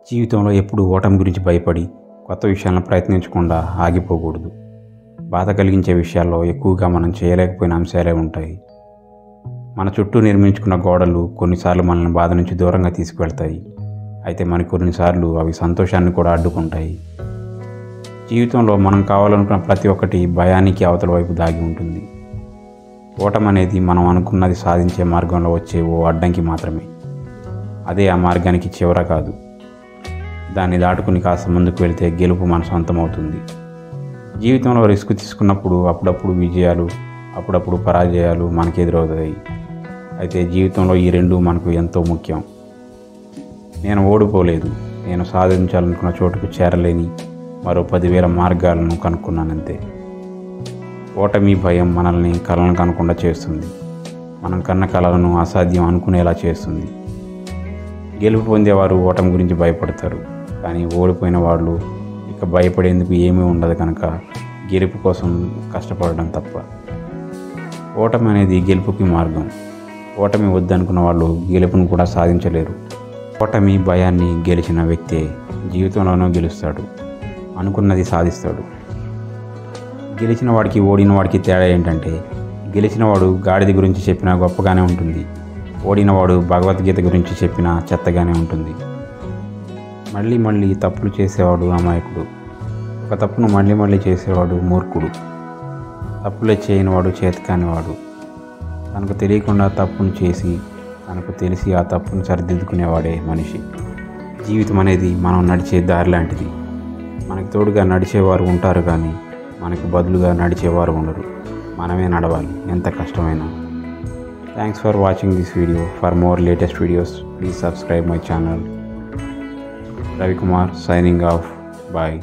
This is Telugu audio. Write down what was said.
జీవితంలో ఎప్పుడూ ఓటమి గురించి భయపడి కొత్త విషయాలను ప్రయత్నించకుండా ఆగిపోకూడదు. బాధ కలిగించే విషయాల్లో ఎక్కువగా మనం చేయలేకపోయిన అంశాలే ఉంటాయి. మన చుట్టూ నిర్మించుకున్న గోడలు కొన్నిసార్లు మనల్ని బాధ నుంచి దూరంగా తీసుకువెళ్తాయి. అయితే కొన్నిసార్లు అవి సంతోషాన్ని కూడా అడ్డుకుంటాయి. జీవితంలో మనం కావాలనుకున్న ప్రతి ఒక్కటి భయానికి అవతల వైపు దాగి ఉంటుంది. ఓటమి అనేది మనం అనుకున్నది సాధించే మార్గంలో వచ్చే ఓ అడ్డంకి మాత్రమే. అదే ఆ మార్గానికి చివర కాదు. దాన్ని దాటుకుని కాస్త ముందుకు వెళితే గెలుపు మన సొంతమవుతుంది. జీవితంలో రిస్క్ తీసుకున్నప్పుడు అప్పుడప్పుడు విజయాలు, అప్పుడప్పుడు పరాజయాలు మనకు ఎదురవుతాయి. అయితే జీవితంలో ఈ రెండు మనకు ఎంతో ముఖ్యం. నేను ఓడిపోలేదు, నేను సాధించాలనుకున్న చోటుకు చేరలేని మరో 10,000 మార్గాలను కనుక్కున్నానంతే. ఓటమి భయం మనల్ని కలలను కనకుండా చేస్తుంది. మనం కన్న కలలను అసాధ్యం అనుకునేలా చేస్తుంది. గెలుపు పొందేవారు ఓటమి గురించి భయపడతారు, కానీ ఓడిపోయిన వాళ్ళు ఇక భయపడేందుకు ఏమీ ఉండదు కనుక గెలుపు కోసం కష్టపడడం తప్ప. ఓటమి అనేది గెలుపుకి మార్గం. ఓటమి వద్దనుకున్న వాళ్ళు గెలుపును కూడా సాధించలేరు. ఓటమి భయాన్ని గెలిచిన వ్యక్తే జీవితంలోనూ గెలుస్తాడు, అనుకున్నది సాధిస్తాడు. గెలిచిన వాడికి ఓడిన వాడికి తేడా ఏంటంటే, గెలిచినవాడు గాడిద గురించి చెప్పినా గొప్పగానే ఉంటుంది, ఓడినవాడు భగవద్గీత గురించి చెప్పినా చెత్తగానే ఉంటుంది. మళ్ళీ మళ్ళీ తప్పులు చేసేవాడు అమాయకుడు, ఒక తప్పును మళ్ళీ మళ్ళీ చేసేవాడు మూర్ఖుడు. తప్పులే చేయనివాడు చేతకానివాడు. తనకు తెలియకుండా తప్పును చేసి తనకు తెలిసి ఆ తప్పును సరిదిద్దుకునేవాడే మనిషి. జీవితం అనేది మనం నడిచే దారి లాంటిది. మనకు తోడుగా నడిచేవారు ఉంటారు, కానీ మనకు బదులుగా నడిచేవారు ఉండరు. మనమే నడవాలి, ఎంత కష్టమైనా. Thanks for watching this video. For more latest videos please subscribe my channel. Ravi Kumar signing off. Bye.